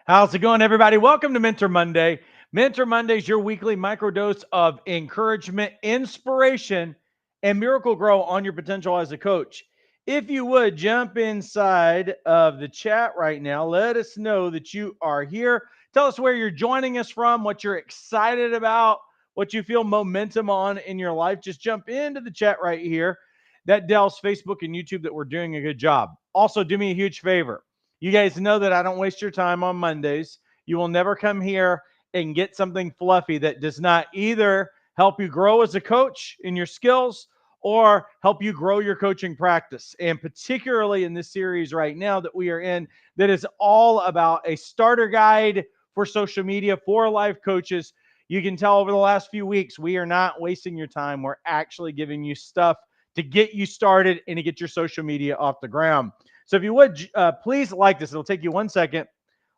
How's it going, everybody? Welcome to Mentor Monday. Mentor Monday is your weekly microdose of encouragement, inspiration, and miracle grow on your potential as a coach. If you would jump inside of the chat right now, let us know that you are here. Tell us where you're joining us from, what you're excited about, what you feel momentum on in your life. Just jump into the chat right here. That tells Facebook and YouTube that we're doing a good job. Also, do me a huge favor. You guys know that I don't waste your time on Mondays. You will never come here and get something fluffy that does not either help you grow as a coach in your skills or help you grow your coaching practice. And particularly in this series right now that we are in, that is all about a starter guide for social media for life coaches. You can tell over the last few weeks, we are not wasting your time. We're actually giving you stuff to get you started and to get your social media off the ground. So if you would, please like this. It'll take you 1 second.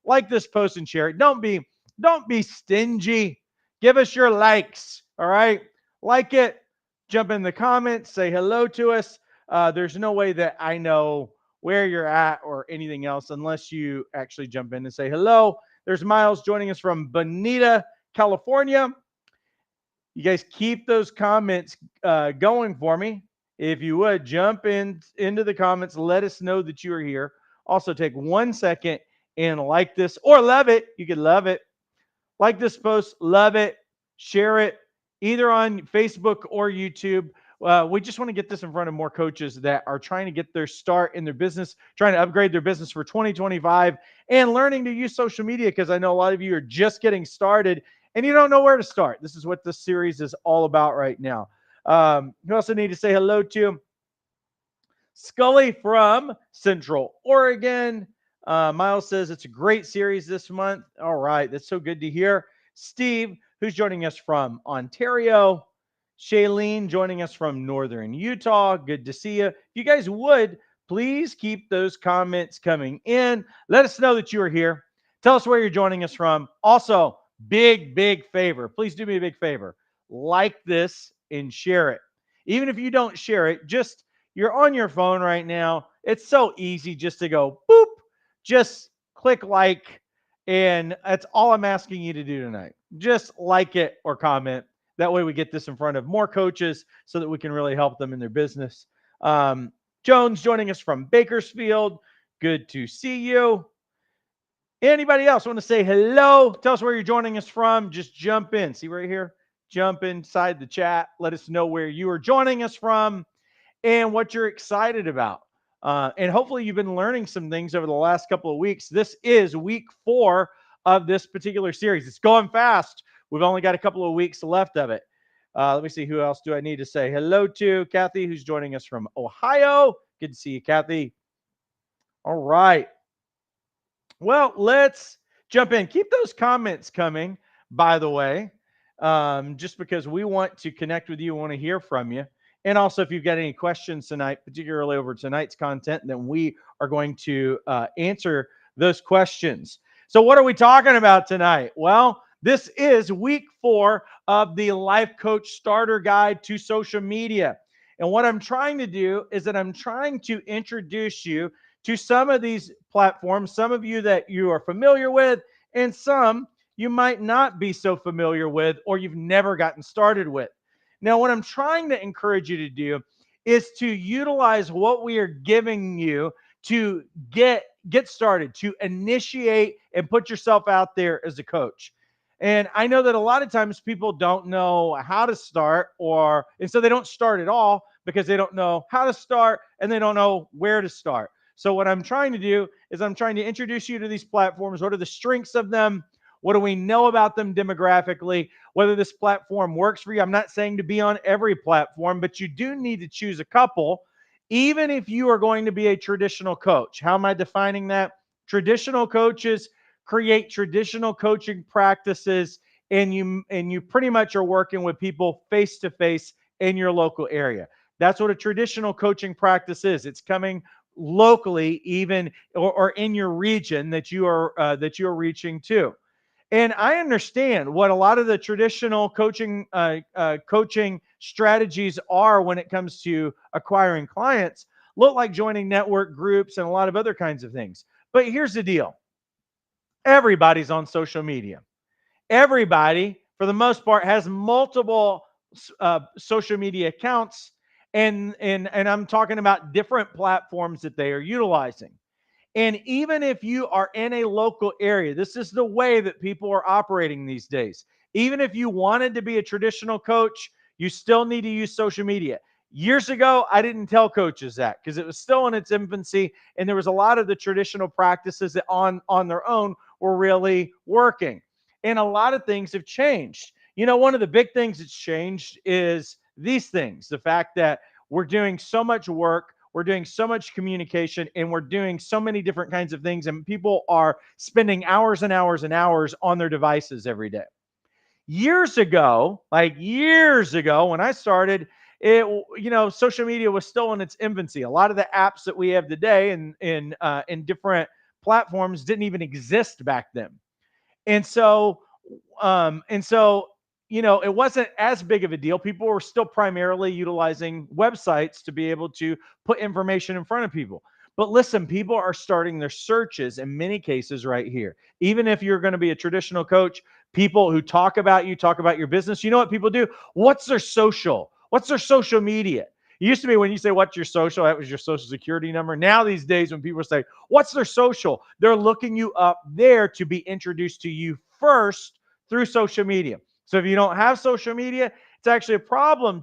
Like this post and share it. Don't be stingy. Give us your likes. All right, like it. Jump in the comments. Say hello to us. There's no way that I know where you're at or anything else unless you actually jump in and say hello. There's Miles joining us from Bonita, California. You guys keep those comments going for me. If you would jump into the comments, let us know that you are here. Also, take 1 second and like this or love it. You could love it. Like this post, love it, share it either on Facebook or YouTube. We just want to get this in front of more coaches that are trying to get their start in their business, trying to upgrade their business for 2025 and learning to use social media because I know a lot of you are just getting started and you don't know where to start. This is what this series is all about right now. You also need to say hello to Scully from Central Oregon. Miles says it's a great series this month. All right, that's so good to hear. Steve, who's joining us from Ontario. Shailene joining us from Northern Utah. Good to see you. If you guys would, please keep those comments coming in. Let us know that you are here. Tell us where you're joining us from. Also, big favor. Please do me a big favor. Like this and share it. Even if you don't share it, just you're on your phone right now. It's so easy just to go boop, just click like, and that's all I'm asking you to do tonight. Just like it or comment. That way we get this in front of more coaches so that we can really help them in their business. Jones joining us from Bakersfield. Good to see you. Anybody else want to say hello? Tell us where you're joining us from. Just jump in. See right here? Jump inside the chat. Let us know where you are joining us from and what you're excited about. And hopefully, you've been learning some things over the last couple of weeks. This is week 4 of this particular series. It's going fast. We've only got a couple of weeks left of it. Let me see. Who else do I need to say hello to? Kathy, who's joining us from Ohio. Good to see you, Kathy. All right. Well, let's jump in. Keep those comments coming, by the way, just because we want to connect with you, want to hear from you. And also, if you've got any questions tonight, particularly over tonight's content, then we are going to answer those questions. So, what are we talking about tonight? Well, this is week 4 of the Life Coach Starter Guide to Social Media. And what I'm trying to do is that I'm trying to introduce you to some of these platforms, some of you that you are familiar with, and some you might not be so familiar with or you've never gotten started with. Now, what I'm trying to encourage you to do is to utilize what we are giving you to get started, to initiate and put yourself out there as a coach. And I know that a lot of times people don't know how to start, and so they don't start at all because they don't know how to start and they don't know where to start. So what I'm trying to do is I'm trying to introduce you to these platforms. What are the strengths of them? What do we know about them demographically? Whether this platform works for you. I'm not saying to be on every platform, but you do need to choose a couple, even if you are going to be a traditional coach. How am I defining that? Traditional coaches create traditional coaching practices, and you pretty much are working with people face to face in your local area. That's what a traditional coaching practice is. It's coming locally, even or in your region that you are reaching to. And I understand what a lot of the traditional coaching strategies are when it comes to acquiring clients. Look like joining network groups and a lot of other kinds of things. But here's the deal: Everybody's on social media. Everybody, for the most part, has multiple social media accounts, and I'm talking about different platforms that they are utilizing. And even if you are in a local area, this is the way that people are operating these days. Even if you wanted to be a traditional coach, you still need to use social media. Years ago, I didn't tell coaches that because it was still in its infancy, and there was a lot of the traditional practices that on their own were really working. And a lot of things have changed. One of the big things that's changed is these things: the fact that we're doing so much work, we're doing so much communication, and we're doing so many different kinds of things, and people are spending hours and hours and hours on their devices every day. Years ago, like years ago when I started, social media was still in its infancy. A lot of the apps that we have today in different platforms didn't even exist back then. And so it wasn't as big of a deal. People were still primarily utilizing websites to be able to put information in front of people. But listen, people are starting their searches in many cases right here. Even if you're going to be a traditional coach, people who talk about you, talk about your business, you know what people do? What's their social? What's their social media? It used to be when you say, what's your social? That was your social security number. Now, these days, when people say, what's their social? They're looking you up there to be introduced to you first through social media. So if you don't have social media, it's actually a problem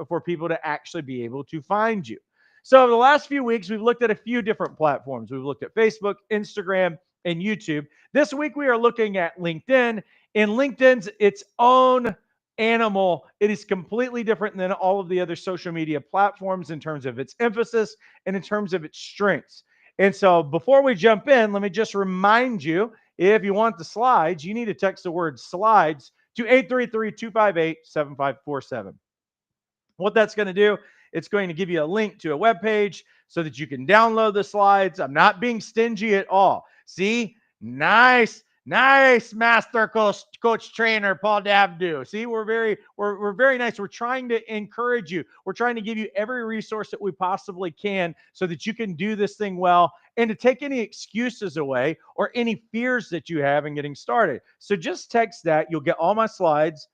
for people to actually be able to find you. So over the last few weeks, we've looked at a few different platforms. We've looked at Facebook, Instagram, and YouTube. This week, we are looking at LinkedIn. And LinkedIn's its own animal. It is completely different than all of the other social media platforms in terms of its emphasis and in terms of its strengths. And so before we jump in, let me just remind you, if you want the slides, you need to text the word slides to 833-258-7547. What that's going to do, it's going to give you a link to a web page so that you can download the slides. I'm not being stingy at all. See, nice master coach trainer Paul Dabdoub. See, we're very nice. We're trying to encourage you. We're trying to give you every resource that we possibly can so that you can do this thing well and to take any excuses away or any fears that you have in getting started. So just text that. You'll get all my slides.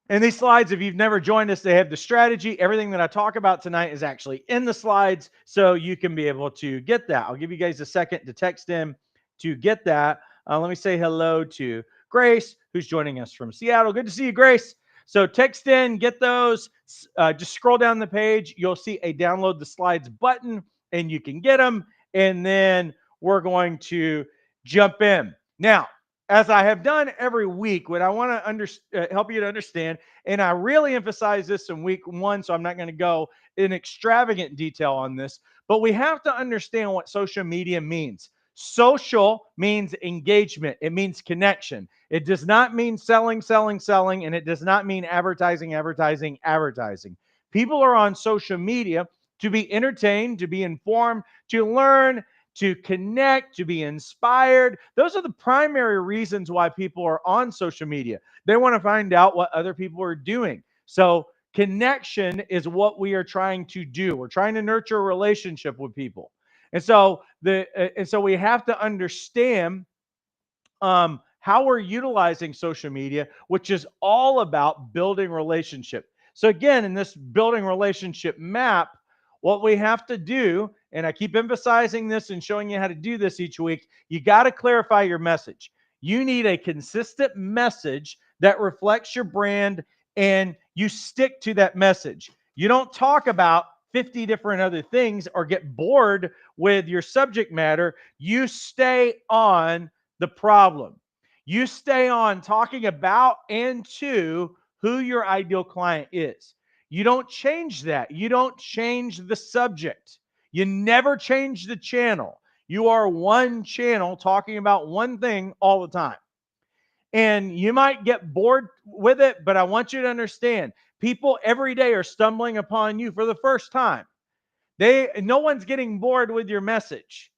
And these slides, if you've never joined us, they have the strategy. Everything that I talk about tonight is actually in the slides, so you can be able to get that. I'll give you guys a second to text in to get that. Let me say hello to Grace, who's joining us from Seattle. Good to see you, Grace. So text in, get those. Just scroll down the page. You'll see a download the slides button, and you can get them. And then we're going to jump in. Now, as I have done every week, what I want to help you to understand, and I really emphasize this in week one, so I'm not going to go in extravagant detail on this, but we have to understand what social media means. Social means engagement. It means connection. It does not mean selling, and it does not mean advertising. People are on social media to be entertained, to be informed, to learn, to connect, to be inspired. Those are the primary reasons why people are on social media. They want to find out what other people are doing. So connection is what we are trying to do. We're trying to nurture a relationship with people. And so we have to understand how we're utilizing social media, which is all about building relationship. So again, in this building relationship map, what we have to do, and I keep emphasizing this and showing you how to do this each week, you got to clarify your message. You need a consistent message that reflects your brand, and you stick to that message. You don't talk about 50 different other things or get bored with your subject matter. You stay on the problem. You stay on talking about and to who your ideal client is. You don't change that. You don't change the subject. You never change the channel. You are one channel talking about one thing all the time. And you might get bored with it, but I want you to understand, people every day are stumbling upon you for the first time. No one's getting bored with your message.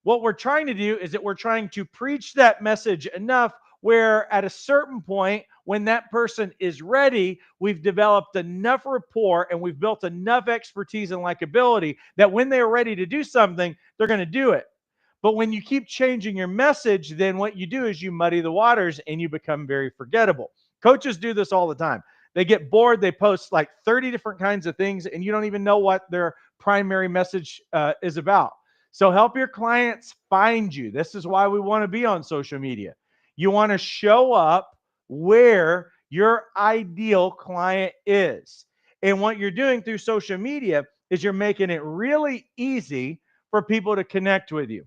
What we're trying to do is that we're trying to preach that message enough where at a certain point, when that person is ready, we've developed enough rapport and we've built enough expertise and likability that when they're ready to do something, they're going to do it. But when you keep changing your message, then what you do is you muddy the waters and you become very forgettable. Coaches do this all the time. They get bored, they post like 30 different kinds of things, and you don't even know what their primary message is about. So help your clients find you. This is why we want to be on social media. You want to show up where your ideal client is. And what you're doing through social media is you're making it really easy for people to connect with you.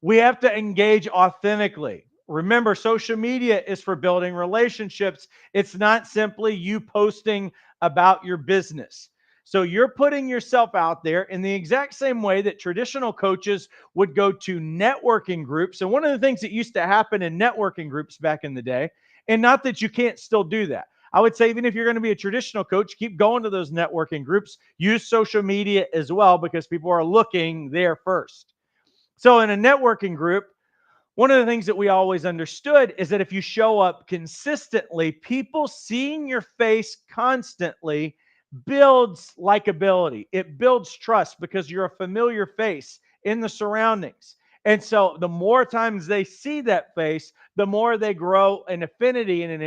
We have to engage authentically. Remember, social media is for building relationships. It's not simply you posting about your business. So you're putting yourself out there in the exact same way that traditional coaches would go to networking groups. And one of the things that used to happen in networking groups back in the day, and not that you can't still do that. I would say, even if you're going to be a traditional coach, keep going to those networking groups. Use social media as well, because people are looking there first. So in a networking group, one of the things that we always understood is that if you show up consistently, people seeing your face constantly builds likability. It builds trust because you're a familiar face in the surroundings. And so the more times they see that face, the more they grow an affinity and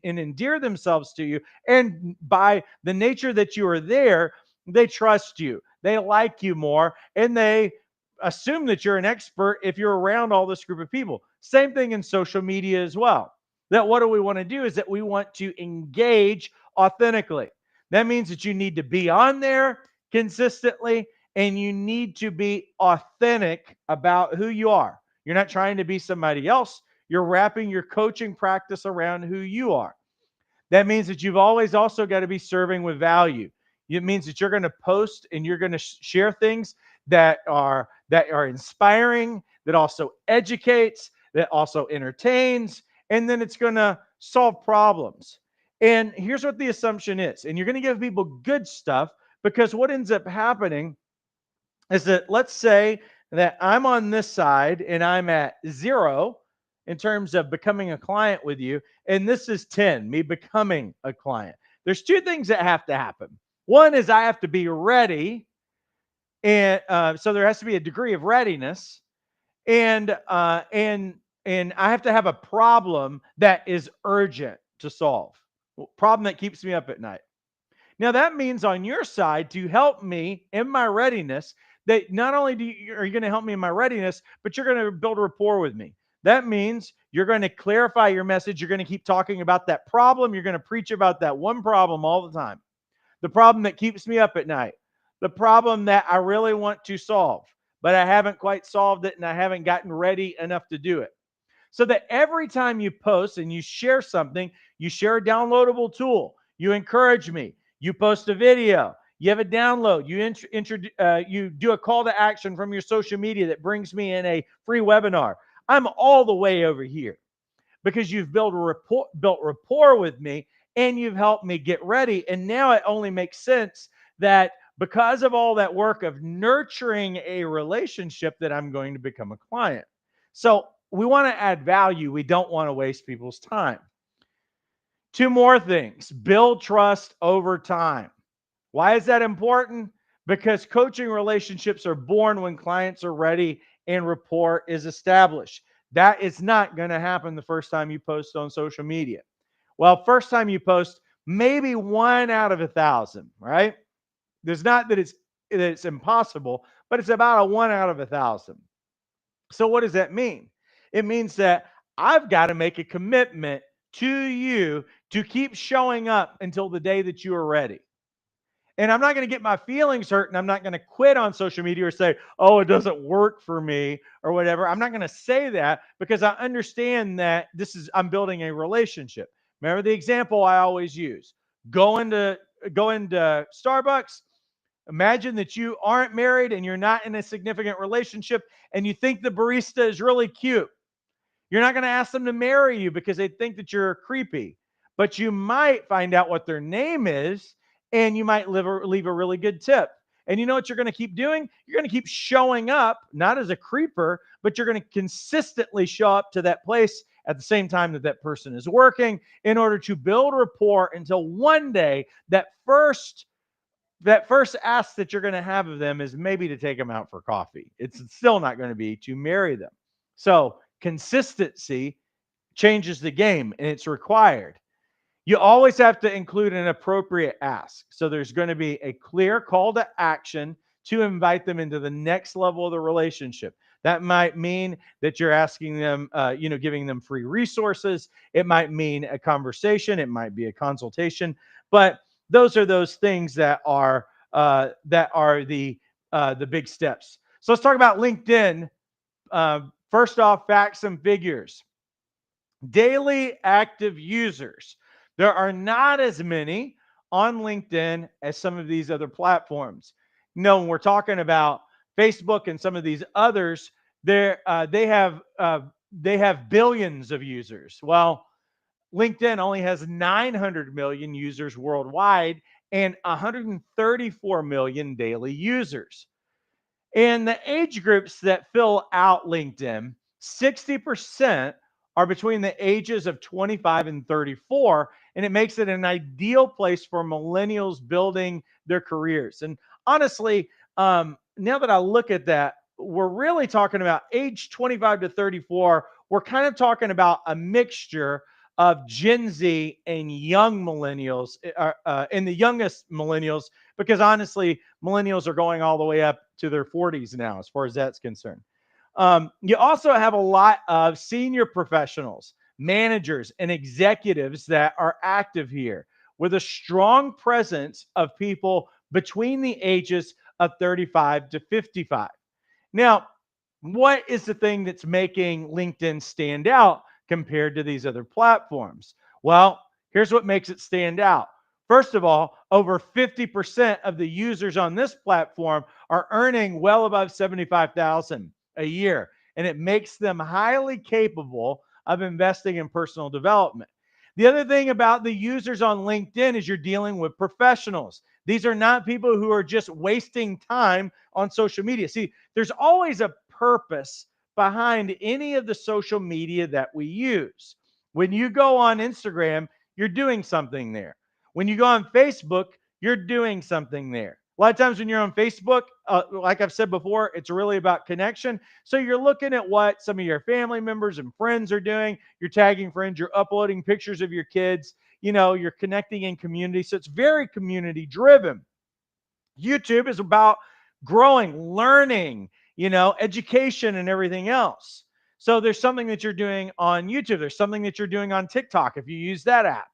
endear themselves to you. And by the nature that you are there, they trust you. They like you more, and they assume that you're an expert if you're around all this group of people. Same thing in social media as well. That what do we want to do is that we want to engage authentically. That means that you need to be on there consistently, and you need to be authentic about who you are. You're not trying to be somebody else. You're wrapping your coaching practice around who you are. That means that you've always also got to be serving with value. It means that you're going to post and you're going to share things that are inspiring, that also educates, that also entertains, and then it's going to solve problems. And here's what the assumption is. And you're going to give people good stuff, because what ends up happening is that, let's say that I'm on this side and I'm at 0 in terms of becoming a client with you, and this is 10, me becoming a client. There's two things that have to happen. One is I have to be ready, and so there has to be a degree of readiness, and I have to have a problem that is urgent to solve, problem that keeps me up at night. Now, that means on your side, to help me in my readiness, that not only are you going to help me in my readiness, but you're going to build rapport with me. That means you're going to clarify your message. You're going to keep talking about that problem. You're going to preach about that one problem all the time. The problem that keeps me up at night. The problem that I really want to solve, but I haven't quite solved it and I haven't gotten ready enough to do it. So that every time you post and you share something, you share a downloadable tool, you encourage me, you post a video, you have a download, you do a call to action from your social media that brings me in a free webinar. I'm all the way over here because you've built rapport with me, and you've helped me get ready. And now it only makes sense that because of all that work of nurturing a relationship, that I'm going to become a client. So we want to add value. We don't want to waste people's time. Two more things: build trust over time. Why is that important? Because coaching relationships are born when clients are ready and rapport is established. That is not going to happen the first time you post on social media. Well, first time you post, maybe 1 out of 1,000, right? There's not that it's impossible, but it's about a 1 out of 1,000. So what does that mean? It means that I've got to make a commitment to you to keep showing up until the day that you are ready. And I'm not going to get my feelings hurt, and I'm not going to quit on social media or say, oh, it doesn't work for me or whatever. I'm not going to say that, because I understand that I'm building a relationship. Remember the example I always use: go into Starbucks. Imagine that you aren't married and you're not in a significant relationship, and you think the barista is really cute. You're not going to ask them to marry you because they think that you're creepy, but you might find out what their name is, and you might leave a really good tip. And you know what you're going to keep doing? You're going to keep showing up, not as a creeper, but you're going to consistently show up to that place at the same time that that person is working, in order to build rapport until one day that first that first ask that you're going to have of them is maybe to take them out for coffee. It's still not going to be to marry them. So consistency changes the game, and it's required. You always have to include an appropriate ask. So there's going to be a clear call to action to invite them into the next level of the relationship. That might mean that you're asking them, giving them free resources. It might mean a conversation. It might be a consultation. But those are those things that are the big steps. So let's talk about LinkedIn. First off, facts and figures. Daily active users. There are not as many on LinkedIn as some of these other platforms. When we're talking about Facebook and some of these others, they have billions of users. Well, LinkedIn only has 900 million users worldwide and 134 million daily users. And the age groups that fill out LinkedIn, 60% are between the ages of 25 and 34. And it makes it an ideal place for millennials building their careers. And honestly, now that I look at that, we're really talking about age 25 to 34. We're kind of talking about a mixture of Gen Z and young millennials, and the youngest millennials, because honestly, millennials are going all the way up to their 40s now, as far as that's concerned. You also have a lot of senior professionals, managers, and executives that are active here with a strong presence of people between the ages of 35 to 55. Now, what is the thing that's making LinkedIn stand out compared to these other platforms? Well, here's what makes it stand out. First of all, over 50% of the users on this platform are earning well above 75,000 a year, and it makes them highly capable of investing in personal development. The other thing about the users on LinkedIn is you're dealing with professionals. These are not people who are just wasting time on social media. See, there's always a purpose behind any of the social media that we use. When you go on Instagram, you're doing something there. When you go on Facebook, you're doing something there. A lot of times when you're on Facebook, like I've said before, it's really about connection. So you're looking at what some of your family members and friends are doing. You're tagging friends, you're uploading pictures of your kids, you're connecting in community. So it's very community driven. YouTube is about growing, learning, education and everything else. So there's something that you're doing on YouTube. There's something that you're doing on TikTok if you use that app.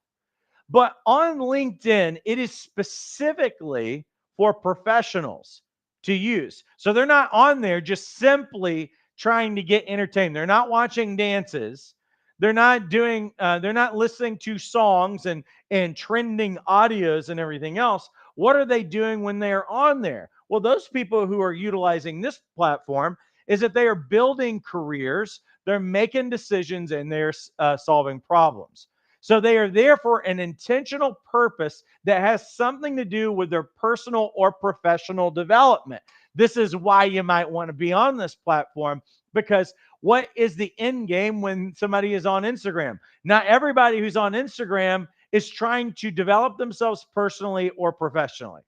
But on LinkedIn, it is specifically for professionals to use. So they're not on there just simply trying to get entertained. They're not watching dances. They're not listening to songs and trending audios and everything else. What are they doing when they're on there? Well, those people who are utilizing this platform is that they are building careers, they're making decisions, and they're solving problems. So they are there for an intentional purpose that has something to do with their personal or professional development. This is why you might want to be on this platform, because what is the end game when somebody is on Instagram? Not everybody who's on Instagram is trying to develop themselves personally or professionally.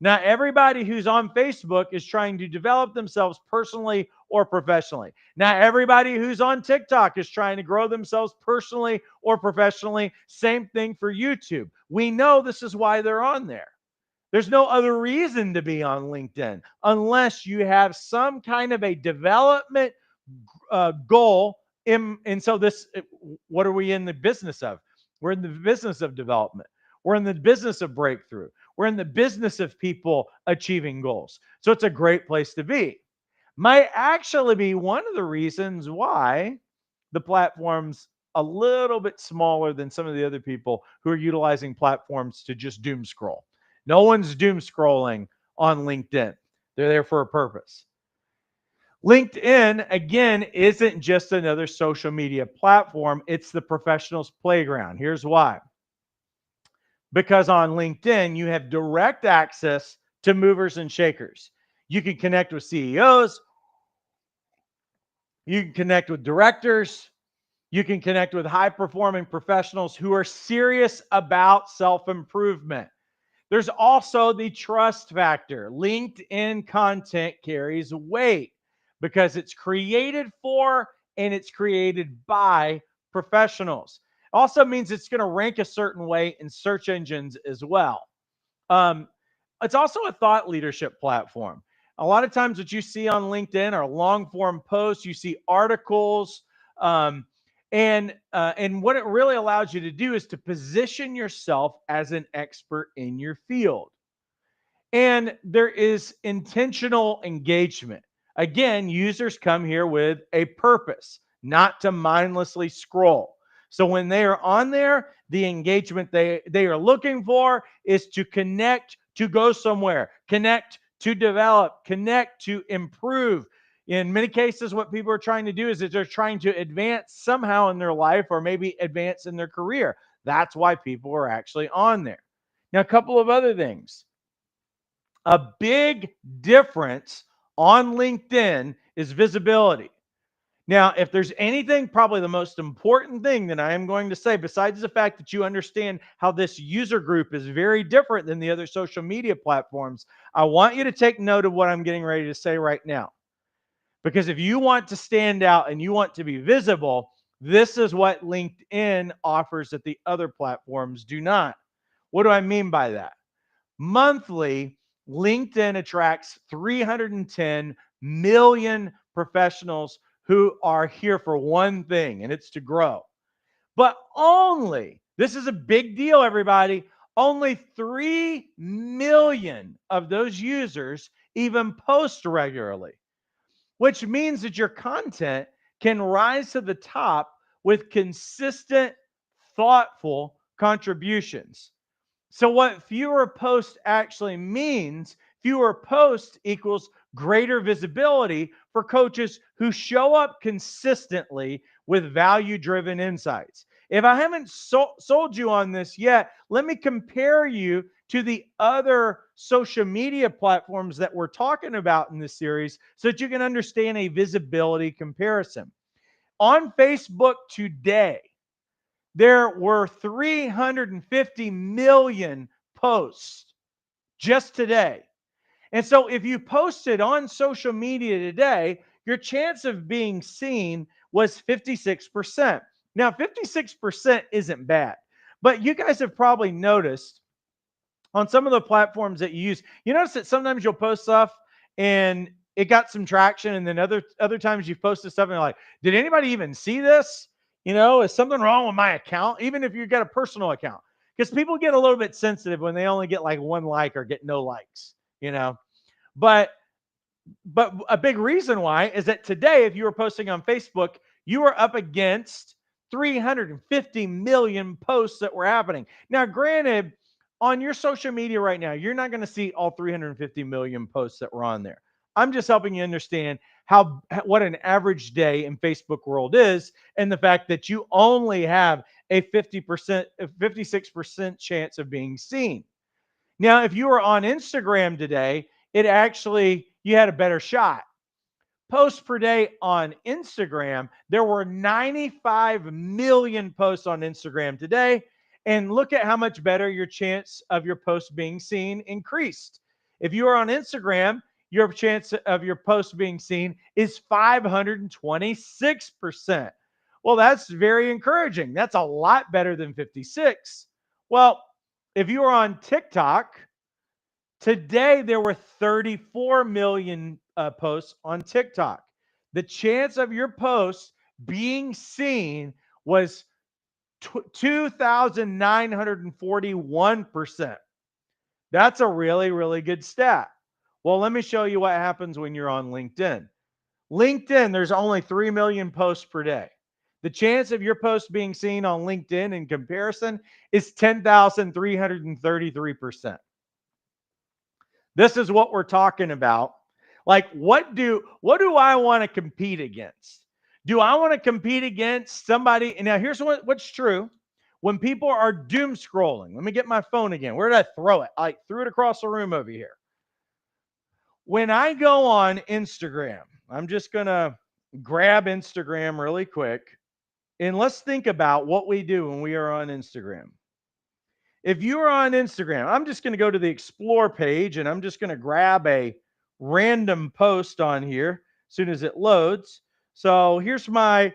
Not everybody who's on Facebook is trying to develop themselves personally or professionally. Not everybody who's on TikTok is trying to grow themselves personally or professionally. Same thing for YouTube. We know this is why they're on there. There's no other reason to be on LinkedIn unless you have some kind of a development goal. And so what are we in the business of? We're in the business of development. We're in the business of breakthrough. We're in the business of people achieving goals. So it's a great place to be. Might actually be one of the reasons why the platform's a little bit smaller than some of the other people who are utilizing platforms to just doom scroll. No one's doom scrolling on LinkedIn. They're there for a purpose. LinkedIn, again, isn't just another social media platform. It's the professional's playground. Here's why. Because on LinkedIn, you have direct access to movers and shakers. You can connect with CEOs. You can connect with directors. You can connect with high-performing professionals who are serious about self-improvement. There's also the trust factor. LinkedIn content carries weight because it's created for and it's created by professionals. Also means it's going to rank a certain way in search engines as well. Um, it's also a thought leadership platform. A lot of times, what you see on LinkedIn are long form posts, you see articles, um, and what it really allows you to do is to position yourself as an expert in your field. And there is intentional engagement. Again, users come here with a purpose, not to mindlessly scroll. So when they are on there, the engagement they are looking for is to connect, to go somewhere, connect, to develop, connect, to improve. In many cases, what people are trying to do is that they're trying to advance somehow in their life or maybe advance in their career. That's why people are actually on there. Now, a couple of other things. A big difference on LinkedIn is visibility. Now, if there's anything, probably the most important thing that I am going to say, besides the fact that you understand how this user group is very different than the other social media platforms, I want you to take note of what I'm getting ready to say right now. Because if you want to stand out and you want to be visible, this is what LinkedIn offers that the other platforms do not. What do I mean by that? Monthly, LinkedIn attracts 310 million professionals who are here for one thing, and it's to grow. But only, this is a big deal, everybody, only 3 million of those users even post regularly, which means that your content can rise to the top with consistent, thoughtful contributions. So, what fewer posts actually means, fewer posts equals greater visibility for coaches who show up consistently with value driven insights. If I haven't sold you on this yet, let me compare you to the other social media platforms that we're talking about in this series so that you can understand a visibility comparison. On Facebook today, there were 350 million posts just today. And so if you posted on social media today, your chance of being seen was 56%. Now, 56% isn't bad, but you guys have probably noticed on some of the platforms that you use, you notice that sometimes you'll post stuff and it got some traction, and then other times you've posted stuff and you're like, did anybody even see this? Is something wrong with my account? Even if you've got a personal account, because people get a little bit sensitive when they only get like one like or get no likes. But a big reason why is that today, if you were posting on Facebook, you were up against 350 million posts that were happening. Now, granted, on your social media right now, you're not going to see all 350 million posts that were on there. I'm just helping you understand what an average day in Facebook world is, and the fact that you only have a 50%, 56% chance of being seen. Now, if you were on Instagram today, you had a better shot. Posts per day on Instagram, there were 95 million posts on Instagram today. And look at how much better your chance of your post being seen increased. If you are on Instagram, your chance of your post being seen is 526%. Well, that's very encouraging. That's a lot better than 56. Well, if you are on TikTok, today, there were 34 million posts on TikTok. The chance of your posts being seen was 2,941%. That's a really, really good stat. Well, let me show you what happens when you're on LinkedIn. LinkedIn, there's only 3 million posts per day. The chance of your post being seen on LinkedIn in comparison is 10,333%. This is what we're talking about. Like, what do I want to compete against? Do I want to compete against somebody? And now here's what's true. When people are doom scrolling, let me get my phone again. Where did I throw it? I threw it across the room over here. When I go on Instagram, I'm just going to grab Instagram really quick. And let's think about what we do when we are on Instagram. if you are on Instagram, I'm just going to go to the explore page and I'm just going to grab a random post on here as soon as it loads. So here's my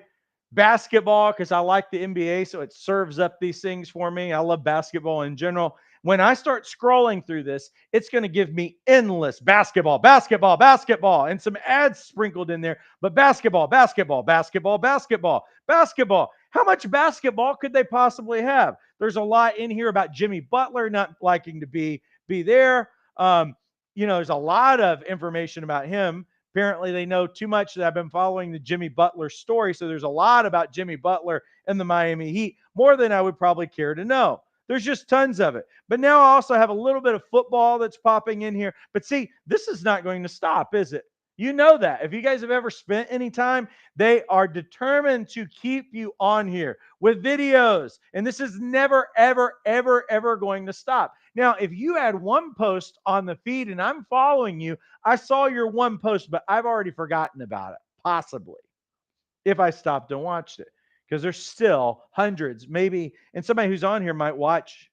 basketball because I like the NBA, so it serves up these things for me. I love basketball in general. When I start scrolling through this, it's going to give me endless basketball, basketball, basketball, and some ads sprinkled in there. But basketball, basketball, basketball, basketball, basketball. How much basketball could they possibly have? There's a lot in here about Jimmy Butler not liking to be there. There's a lot of information about him. Apparently, they know too much that I've been following the Jimmy Butler story. So there's a lot about Jimmy Butler and the Miami Heat, more than I would probably care to know. There's just tons of it. But now I also have a little bit of football that's popping in here. But see, this is not going to stop, is it? You know that. If you guys have ever spent any time, they are determined to keep you on here with videos. And this is never, ever, ever, ever going to stop. Now, if you had one post on the feed and I'm following you, I saw your one post, but I've already forgotten about it, possibly, if I stopped and watched it. Because there's still hundreds, maybe, and somebody who's on here might watch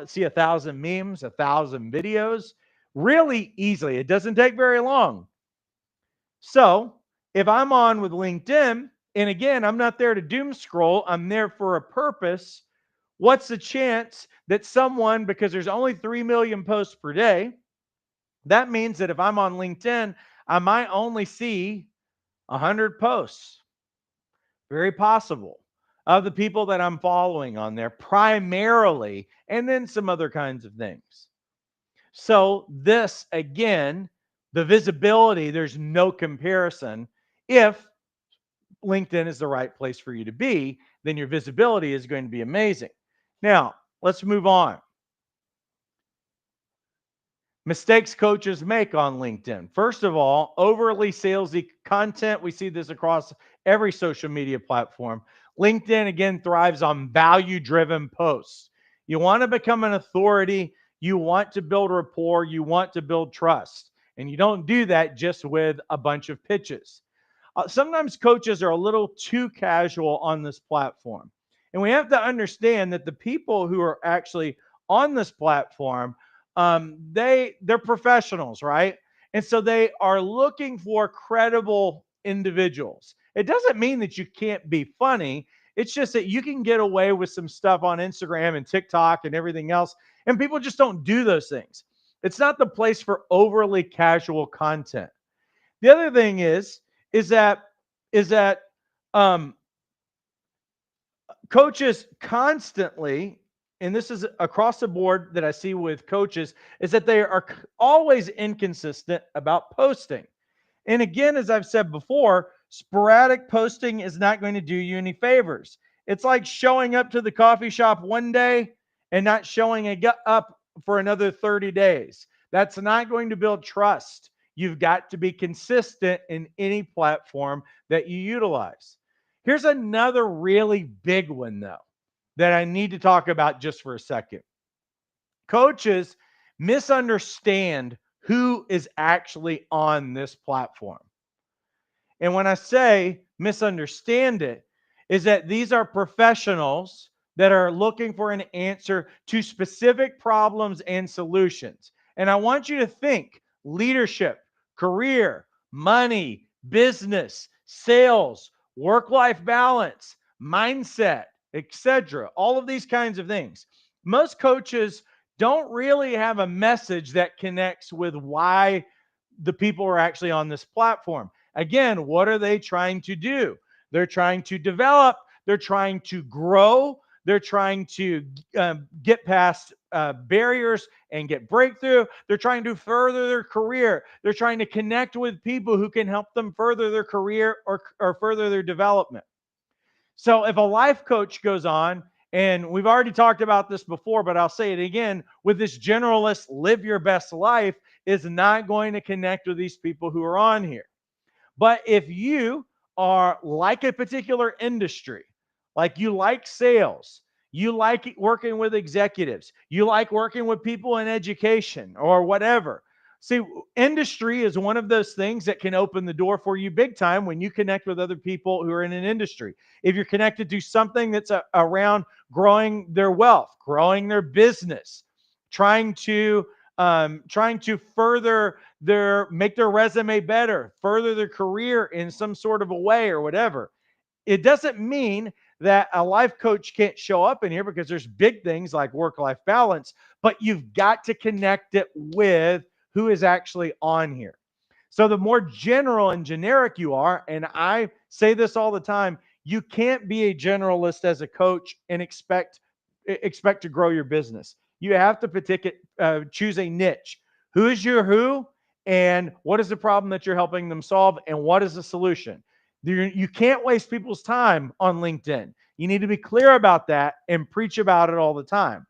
see 1,000 memes, 1,000 videos really easily. It doesn't take very long. So if I'm on with LinkedIn, and again, I'm not there to doom scroll, I'm there for a purpose. What's the chance that someone, because there's only 3 million posts per day, that means that if I'm on LinkedIn, I might only see 100 posts. Very possible, of the people that I'm following on there primarily, and then some other kinds of things. So this, again, the visibility, there's no comparison. If LinkedIn is the right place for you to be, then your visibility is going to be amazing. Now, let's move on. Mistakes coaches make on LinkedIn. First of all, overly salesy content. We see this across every social media platform. LinkedIn, again, thrives on value-driven posts. You want to become an authority. You want to build rapport. You want to build trust. And you don't do that just with a bunch of pitches. Sometimes coaches are a little too casual on this platform. And we have to understand that the people who are actually on this platform, they're professionals, right? And so they are looking for credible individuals. It doesn't mean that you can't be funny. It's just that you can get away with some stuff on Instagram and TikTok and everything else, and people just don't do those things. It's not the place for overly casual content. The other thing is that is that um, coaches constantly, and this is across the board that I see with coaches, is that they are always inconsistent about posting. And again, as I've said before, sporadic posting is not going to do you any favors. It's like showing up to the coffee shop one day and not showing up for another 30 days. That's not going to build trust. You've got to be consistent in any platform that you utilize. Here's another really big one, though, that I need to talk about just for a second. Coaches misunderstand who is actually on this platform. And when I say misunderstand it, is that these are professionals that are looking for an answer to specific problems and solutions. And I want you to think leadership, career, money, business, sales, work-life balance, mindset, etc. All of these kinds of things. Most coaches don't really have a message that connects with why the people are actually on this platform. Again, what are they trying to do? They're trying to develop, they're trying to grow, they're trying to get past barriers and get breakthrough. They're trying to further their career. They're trying to connect with people who can help them further their career or further their development. So if a life coach goes on, and we've already talked about this before, but I'll say it again, with this generalist live your best life is not going to connect with these people who are on here. But if you are like a particular industry, like you like sales, you like working with executives, you like working with people in education or whatever, See, industry is one of those things that can open the door for you big time when you connect with other people who are in an industry. If you're connected to something that's around growing their wealth, growing their business, trying to further make their resume better, further their career in some sort of a way or whatever. It doesn't mean that a life coach can't show up in here, because there's big things like work-life balance, but you've got to connect it with who is actually on here. So the more general and generic you are, and I say this all the time, you can't be a generalist as a coach and expect to grow your business. You have to choose a niche. Who is your who, and what is the problem that you're helping them solve, and what is the solution? You can't waste people's time on LinkedIn. You need to be clear about that and preach about it all the time.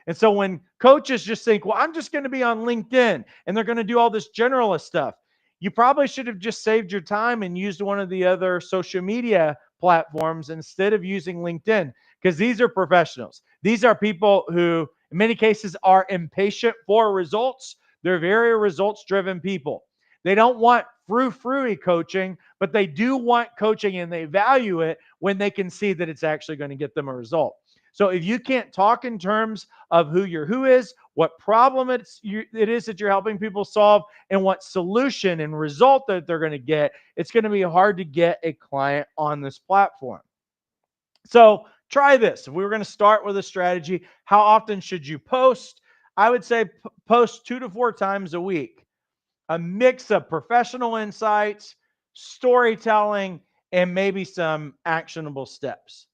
And so when coaches just think, well, I'm just going to be on LinkedIn and they're going to do all this generalist stuff, you probably should have just saved your time and used one of the other social media platforms instead of using LinkedIn, because these are professionals. These are people who, in many cases, are impatient for results. They're very results driven people. They don't want frou-frou coaching, but they do want coaching, and they value it when they can see that it's actually going to get them a result. So if you can't talk in terms of who your who is, what problem it is that you're helping people solve, and what solution and result that they're going to get, it's going to be hard to get a client on this platform. So try this. If we were going to start with a strategy, how often should you post? I would say post 2 to 4 times a week. A mix of professional insights, storytelling, and maybe some actionable steps.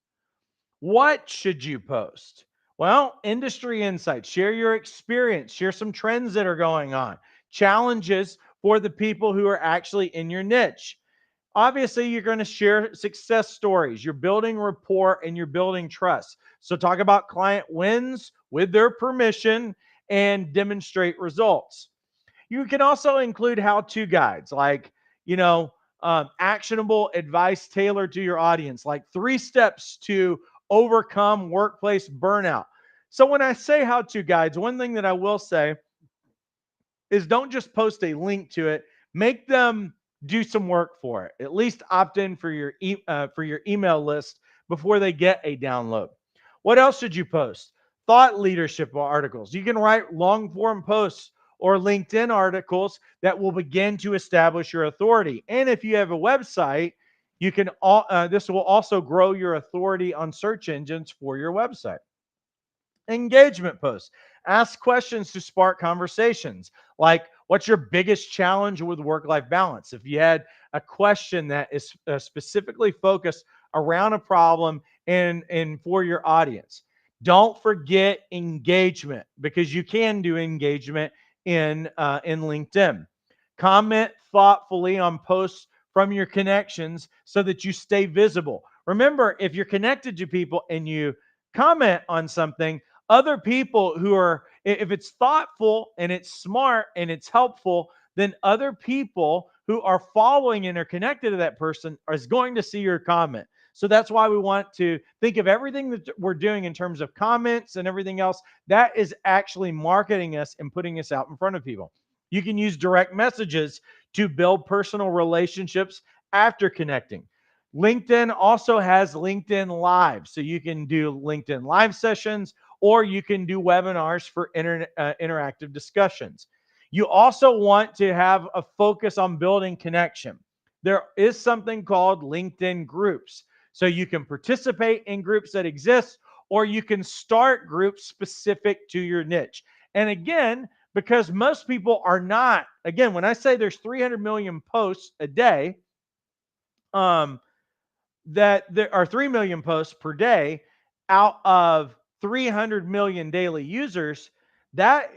What should you post? Well, industry insights, share your experience, share some trends that are going on, challenges for the people who are actually in your niche. Obviously, you're going to share success stories. You're building rapport and you're building trust. So, talk about client wins with their permission and demonstrate results. You can also include how-to guides, like, you know, actionable advice tailored to your audience, like 3 steps to overcome workplace burnout. So when I say how-to guides, one thing that I will say is don't just post a link to it. Make them do some work for it. At least opt in for your email list before they get a download. What else should you post? Thought leadership articles. You can write long form posts or LinkedIn articles that will begin to establish your authority. And if you have a website, this will also grow your authority on search engines for your website. Engagement posts. Ask questions to spark conversations. Like, what's your biggest challenge with work life balance? If you had a question that is specifically focused around a problem and for your audience. Don't forget engagement, because you can do engagement in LinkedIn. Comment thoughtfully on posts from your connections so that you stay visible. Remember, if you're connected to people and you comment on something, other people who are, if it's thoughtful and it's smart and it's helpful, then other people who are following and are connected to that person is going to see your comment. So that's why we want to think of everything that we're doing in terms of comments and everything else. That is actually marketing us and putting us out in front of people. You can use direct messages to build personal relationships after connecting. LinkedIn also has LinkedIn Live. So you can do LinkedIn Live sessions, or you can do webinars for interactive discussions. You also want to have a focus on building connection. There is something called LinkedIn groups. So you can participate in groups that exist, or you can start groups specific to your niche. And again, because most people are not, again, when I say there's 300 million posts a day, that there are 3 million posts per day out of 300 million daily users. That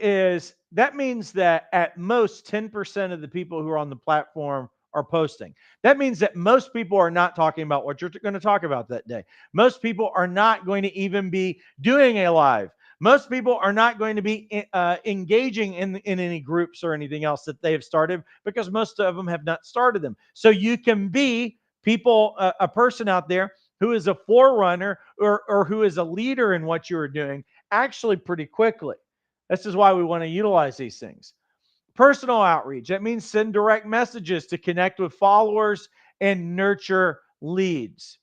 means that at most 10% of the people who are on the platform are posting. That means that most people are not talking about what you're going to talk about that day. Most people are not going to even be doing a live. Most people are not going to be engaging in any groups or anything else that they have started, because most of them have not started them. So you can be a person out there who is a forerunner, or who is a leader in what you are doing, actually pretty quickly. This is why we want to utilize these things. Personal outreach. That means send direct messages to connect with followers and nurture leads.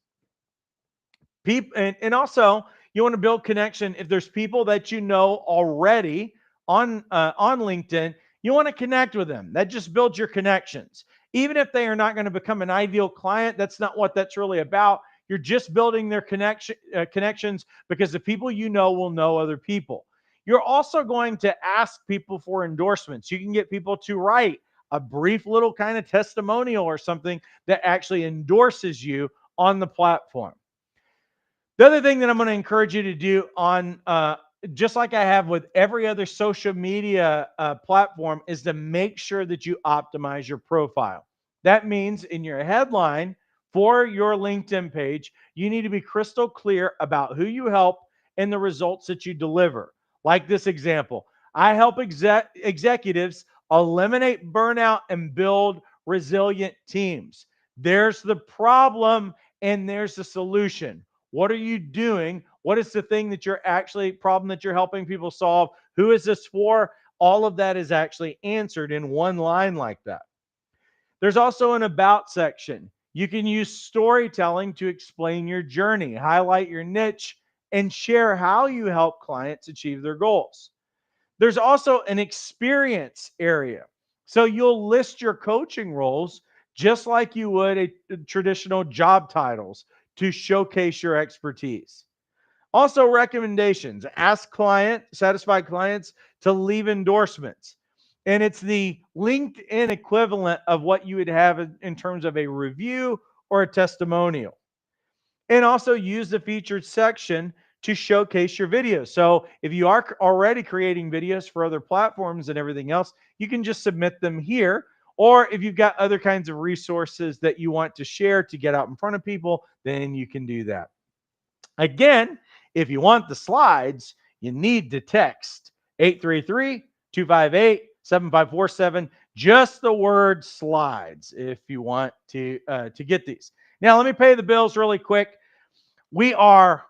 People, and also you want to build connection. If there's people that you know already on LinkedIn, you want to connect with them. That just builds your connections. Even if they are not going to become an ideal client, that's not what that's really about. You're just building their connections, because the people you know will know other people. You're also going to ask people for endorsements. You can get people to write a brief little kind of testimonial or something that actually endorses you on the platform. The other thing that I'm going to encourage you to do on, just like I have with every other social media platform, is to make sure that you optimize your profile. That means in your headline for your LinkedIn page, you need to be crystal clear about who you help and the results that you deliver. Like this example, I help executives eliminate burnout and build resilient teams. There's the problem and there's the solution. What are you doing? What is the thing that you're actually problem that you're helping people solve? Who is this for? All of that is actually answered in one line like that. There's also an about section. You can use storytelling to explain your journey, highlight your niche, and share how you help clients achieve their goals. There's also an experience area. So you'll list your coaching roles just like you would a traditional job titles to showcase your expertise. Also, recommendations. Ask satisfied clients to leave endorsements. And it's the LinkedIn equivalent of what you would have in terms of a review or a testimonial. And also use the featured section to showcase your videos. So if you are already creating videos for other platforms and everything else, you can just submit them here. Or if you've got other kinds of resources that you want to share to get out in front of people, then you can do that. Again, if you want the slides, you need to text 833-258-7547, just the word slides if you want to get these. Now, let me pay the bills really quick. We are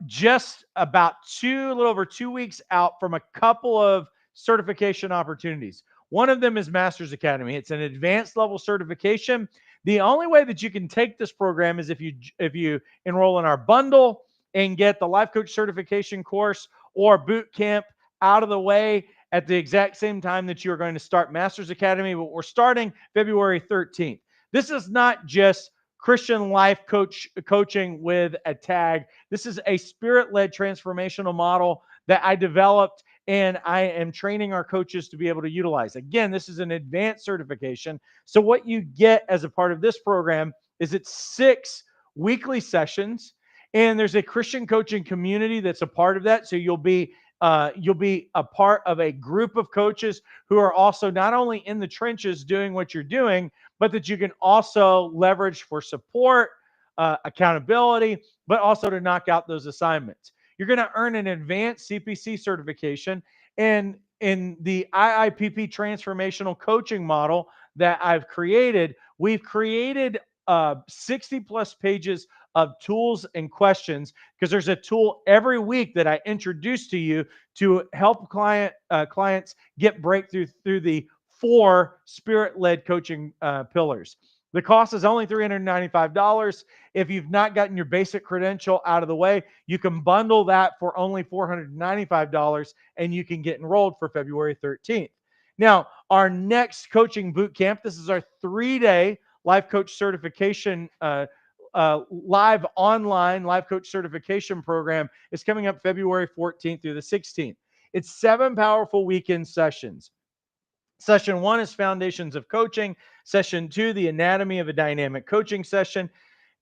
just about a little over 2 weeks out from a couple of certification opportunities. One of them is Master's Academy. It's an advanced level certification. The only way that you can take this program is if you enroll in our bundle and get the life coach certification course or boot camp out of the way at the exact same time that you're going to start Master's Academy. But we're starting February 13th. This is not just Christian life coaching with a tag. This is a spirit-led transformational model that I developed and I am training our coaches to be able to utilize. Again, this is an advanced certification. So what you get as a part of this program is it's 6 weekly sessions, and there's a Christian coaching community that's a part of that. So you'll be a part of a group of coaches who are also not only in the trenches doing what you're doing, but that you can also leverage for support, accountability, but also to knock out those assignments. You're going to earn an advanced CPC certification, and in the IIPP transformational coaching model that I've created, we've created 60 plus pages of tools and questions, because there's a tool every week that I introduce to you to help clients get breakthrough through the 4 spirit-led coaching pillars. The cost is only $395. If you've not gotten your basic credential out of the way, you can bundle that for only $495 and you can get enrolled for February 13th. Now, our next coaching boot camp, this is our 3-day life coach certification live online life coach certification program, is coming up February 14th through the 16th. It's 7 powerful weekend sessions. Session 1 is Foundations of Coaching. Session 2, the Anatomy of a Dynamic Coaching Session.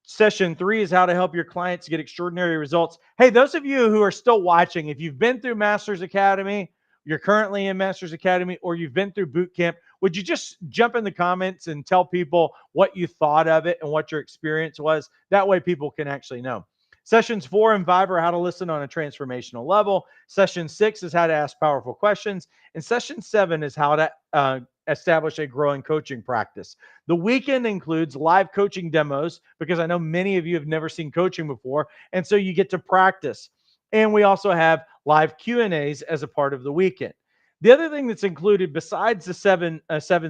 Session 3 is how to help your clients get extraordinary results. Hey, those of you who are still watching, if you've been through Masters Academy, you're currently in Masters Academy, or you've been through boot camp, would you just jump in the comments and tell people what you thought of it and what your experience was? That way people can actually know. Sessions 4 and 5 are how to listen on a transformational level. Session 6 is how to ask powerful questions. And session 7 is how to establish a growing coaching practice. The weekend includes live coaching demos, because I know many of you have never seen coaching before, and so you get to practice. And we also have live Q&As as a part of the weekend. The other thing that's included besides the seven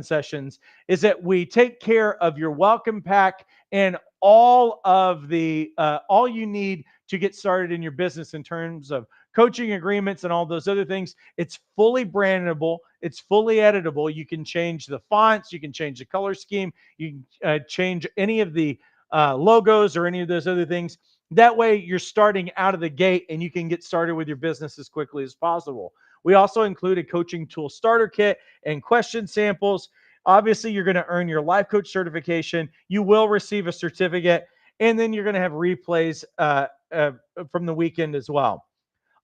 sessions is that we take care of your welcome pack and all you need to get started in your business in terms of coaching agreements and all those other things. It's fully brandable. It's fully editable. You can change the fonts. You can change the color scheme. You can change any of the logos or any of those other things. That way, you're starting out of the gate and you can get started with your business as quickly as possible. We also include a coaching tool starter kit and question samples. Obviously, you're going to earn your life coach certification. You will receive a certificate, and then you're going to have replays from the weekend as well.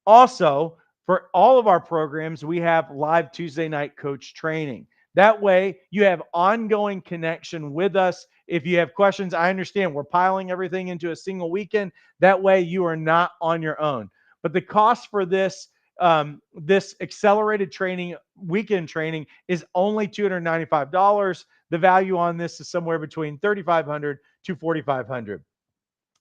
Also, for all of our programs, we have live Tuesday night coach training. That way, you have ongoing connection with us. If you have questions, I understand we're piling everything into a single weekend. That way, you are not on your own. But the cost for this accelerated training, weekend training, is only $295. The value on this is somewhere between $3,500 to $4,500.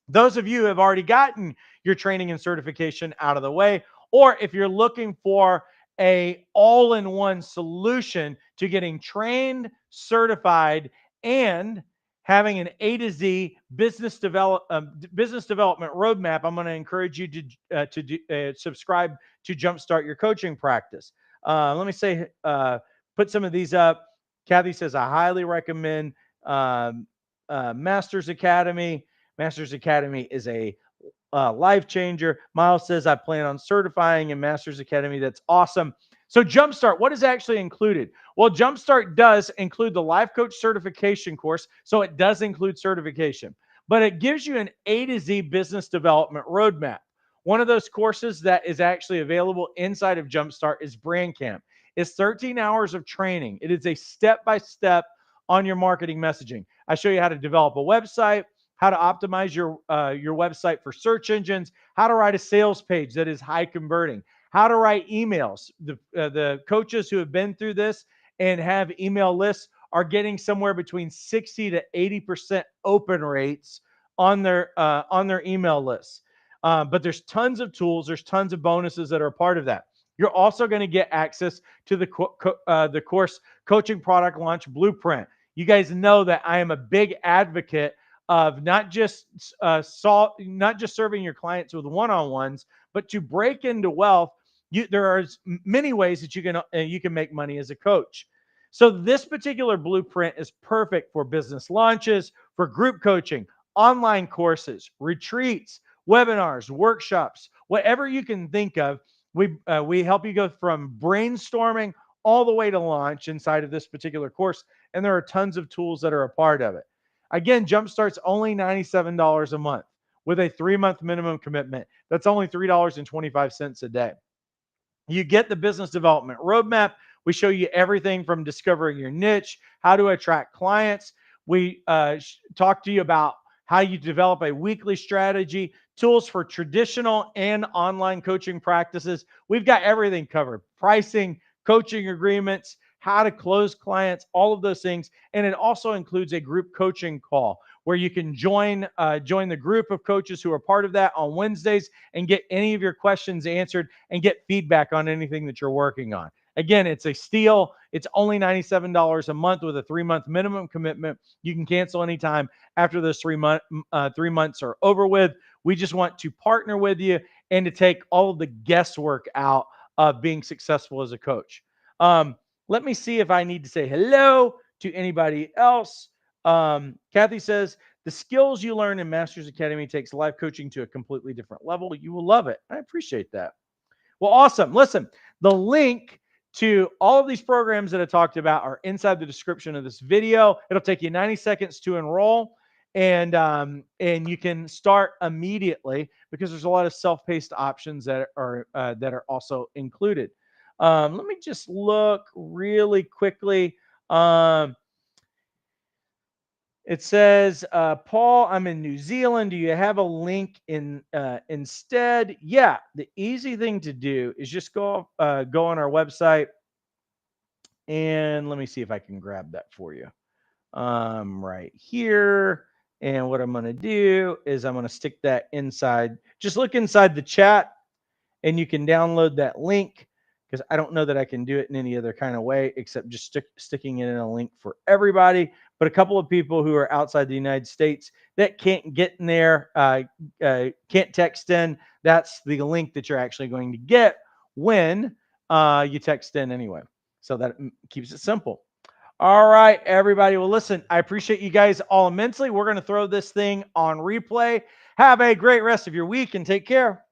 Those of you who have already gotten your training and certification out of the way, or if you're looking for a all-in-one solution to getting trained, certified, and having an A to Z business development roadmap, I'm going to encourage you to subscribe to Jumpstart Your Coaching Practice. Let me say, put some of these up. Kathy says, I highly recommend Masters Academy. Masters Academy is a life changer. Miles says, I plan on certifying in Masters Academy. That's awesome. So Jumpstart, what is actually included? Well, Jumpstart does include the life coach certification course. So it does include certification, but it gives you an A to Z business development roadmap. One of those courses that is actually available inside of Jumpstart is Brand Camp. It's 13 hours of training. It is a step-by-step on your marketing messaging. I show you how to develop a website, how to optimize your website for search engines, how to write a sales page that is high converting, how to write emails. The coaches who have been through this and have email lists are getting somewhere between 60 to 80% open rates on their email lists. But there's tons of tools, there's tons of bonuses that are a part of that. You're also going to get access to the course Coaching Product Launch Blueprint. You guys know that I am a big advocate of not just serving your clients with one-on-ones, but to break into wealth. There are many ways that you can make money as a coach. So this particular blueprint is perfect for business launches, for group coaching, online courses, retreats, webinars, workshops, whatever you can think of. We help you go from brainstorming all the way to launch inside of this particular course, and there are tons of tools that are a part of it. Again, Jumpstart's only $97 a month with a 3-month minimum commitment. That's only $3.25 a day. You get the business development roadmap. We show you everything from discovering your niche, how to attract clients. We talk to you about how you develop a weekly strategy, tools for traditional and online coaching practices. We've got everything covered: pricing, coaching agreements, how to close clients, all of those things. And it also includes a group coaching call where you can join the group of coaches who are part of that on Wednesdays and get any of your questions answered and get feedback on anything that you're working on. Again, it's a steal. It's only $97 a month with a 3-month minimum commitment. You can cancel anytime after those 3 months are over with. We just want to partner with you and to take all of the guesswork out of being successful as a coach. Let me see if I need to say hello to anybody else. Kathy says, the skills you learn in Masters Academy takes life coaching to a completely different level. You will love it. I appreciate that. Well, awesome. Listen, the link to all of these programs that I talked about are inside the description of this video. It'll take you 90 seconds to enroll, and you can start immediately because there's a lot of self-paced options that are also included. Let me just look really quickly. It says, Paul, I'm in New Zealand. Do you have a link instead? Yeah, the easy thing to do is just go on our website, and let me see if I can grab that for you. Right here. And what I'm going to do is I'm going to stick that inside. Just look inside the chat, and you can download that link because I don't know that I can do it in any other kind of way except just sticking it in a link for everybody. But a couple of people who are outside the United States that can't get in there, can't text in, that's the link that you're actually going to get when you text in anyway. So that keeps it simple. All right, everybody. Well, listen, I appreciate you guys all immensely. We're going to throw this thing on replay. Have a great rest of your week and take care.